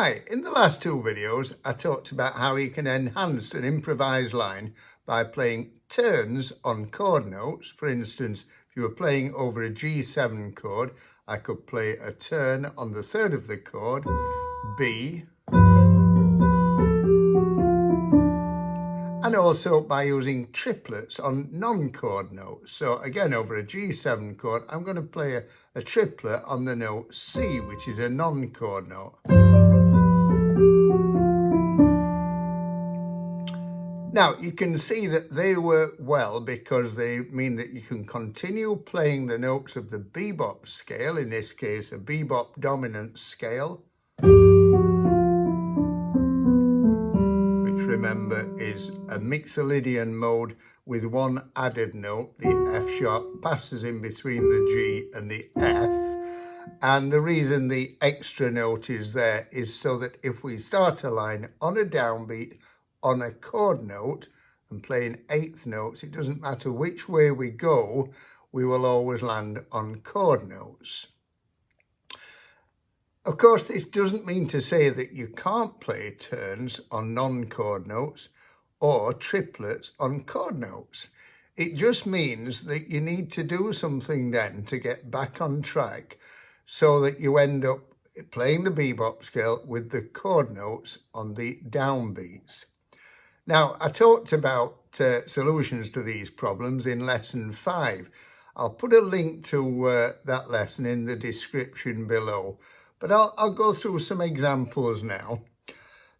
Hi, in the last two videos I talked about how you can enhance an improvised line by playing turns on chord notes. For instance, if you were playing over a G7 chord, I could play a turn on the third of the chord, B, and also by using triplets on non-chord notes. So again, over a G7 chord, I'm going to play a triplet on the note C, which is a non-chord note. Now, you can see that they work well because they mean that you can continue playing the notes of the bebop scale, in this case a bebop dominant scale, which remember is a Mixolydian mode with one added note. The F sharp passes in between the G and the F. And the reason the extra note is there is so that if we start a line on a downbeat on a chord note and playing eighth notes, it doesn't matter which way we go, we will always land on chord notes. Of course, this doesn't mean to say that you can't play turns on non-chord notes or triplets on chord notes. It just means that you need to do something then to get back on track so that you end up playing the bebop scale with the chord notes on the downbeats. Now, I talked about solutions to these problems in lesson 5. I'll put a link to that lesson in the description below, but I'll go through some examples now.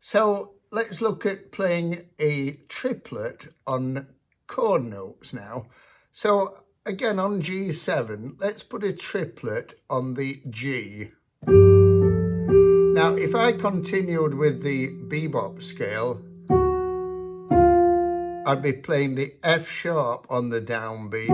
So let's look at playing a triplet on chord notes now. So again, on G7, let's put a triplet on the G. Now, if I continued with the bebop scale, I'd be playing the F sharp on the downbeat,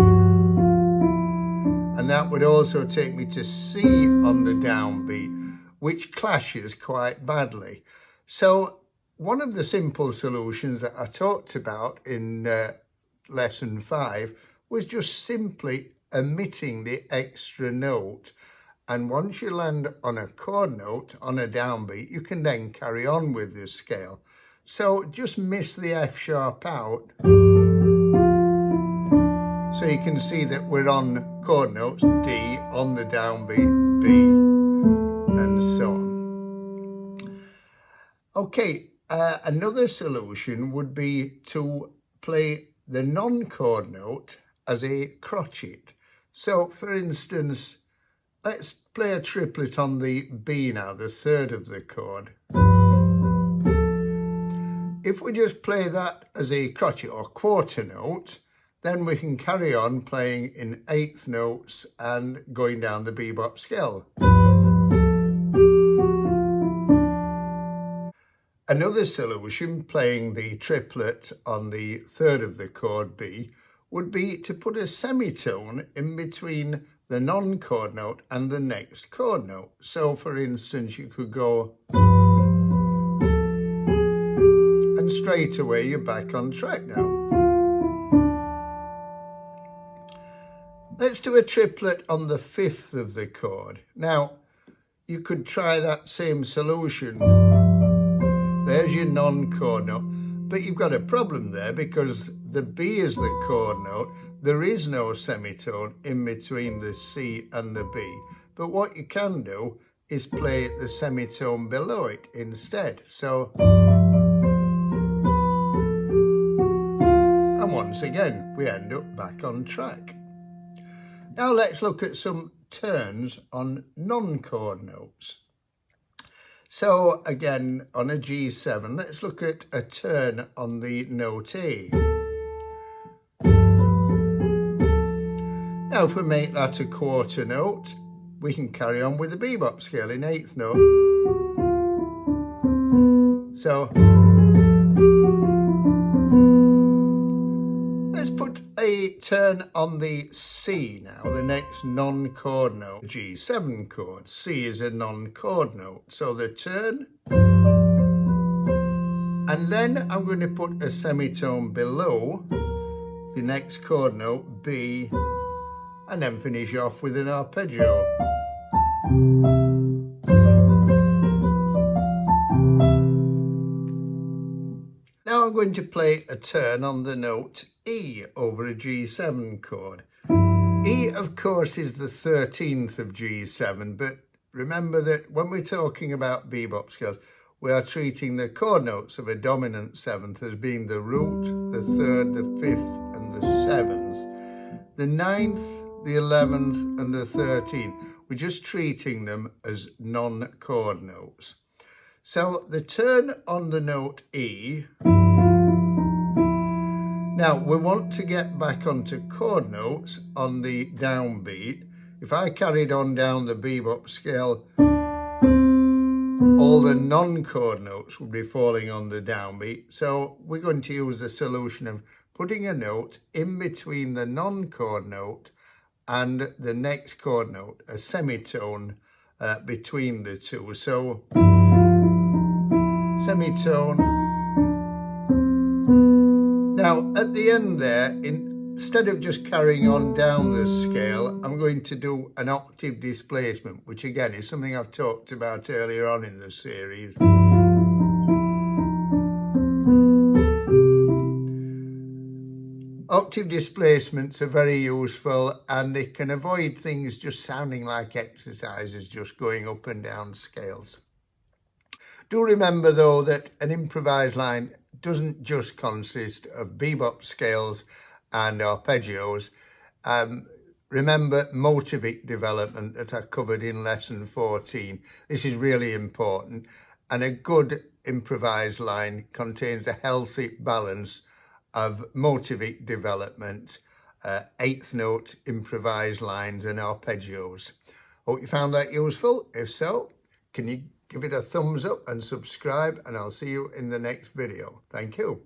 and that would also take me to C on the downbeat, which clashes quite badly. So one of the simple solutions that I talked about in lesson 5 was just simply omitting the extra note, and once you land on a chord note on a downbeat, you can then carry on with this scale. So just miss the F sharp out. So you can see that we're on chord notes D on the downbeat, B, and so on. Okay, another solution would be to play the non-chord note as a crotchet. So for instance, let's play a triplet on the B now, the third of the chord. If we just play that as a crotchet or quarter note, then we can carry on playing in eighth notes and going down the bebop scale. Another solution, playing the triplet on the third of the chord B, would be to put a semitone in between the non-chord note and the next chord note. So for instance, you could go, and straight away you're back on track now. Let's do a triplet on the fifth of the chord. Now, you could try that same solution. There's your non-chord note, but you've got a problem there because the B is the chord note. There is no semitone in between the C and the B. But what you can do is play the semitone below it instead. So, and once again, we end up back on track. Now let's look at some turns on non-chord notes. So again, on a G7, let's look at a turn on the note A. Now if we make that a quarter note, we can carry on with the bebop scale in eighth note. So let's put a turn on the C now, the next non-chord note, G7 chord. C is a non-chord note. So the turn, and then I'm going to put a semitone below the next chord note, B, and then finish off with an arpeggio. to play a turn on the note E over a G7 chord. E, of course, is the 13th of G7, but remember that when we're talking about bebop scales, we are treating the chord notes of a dominant seventh as being the root, the third, the fifth, and the seventh. The ninth, the 11th, and the 13th, we're just treating them as non-chord notes. So the turn on the note E. Now, we want to get back onto chord notes on the downbeat. If I carried on down the bebop scale, all the non-chord notes would be falling on the downbeat. So we're going to use the solution of putting a note in between the non-chord note and the next chord note, a semitone between the two. So semitone. Now, at the end there, instead of just carrying on down the scale, I'm going to do an octave displacement, which again is something I've talked about earlier on in the series. Octave displacements are very useful, and they can avoid things just sounding like exercises, just going up and down scales. Do remember though that an improvised line doesn't just consist of bebop scales and arpeggios. Remember motivic development that I covered in lesson 14. This is really important, and a good improvised line contains a healthy balance of motivic development, eighth note improvised lines and arpeggios. Hope you found that useful. If so, can you give it a thumbs up and subscribe, and I'll see you in the next video. Thank you.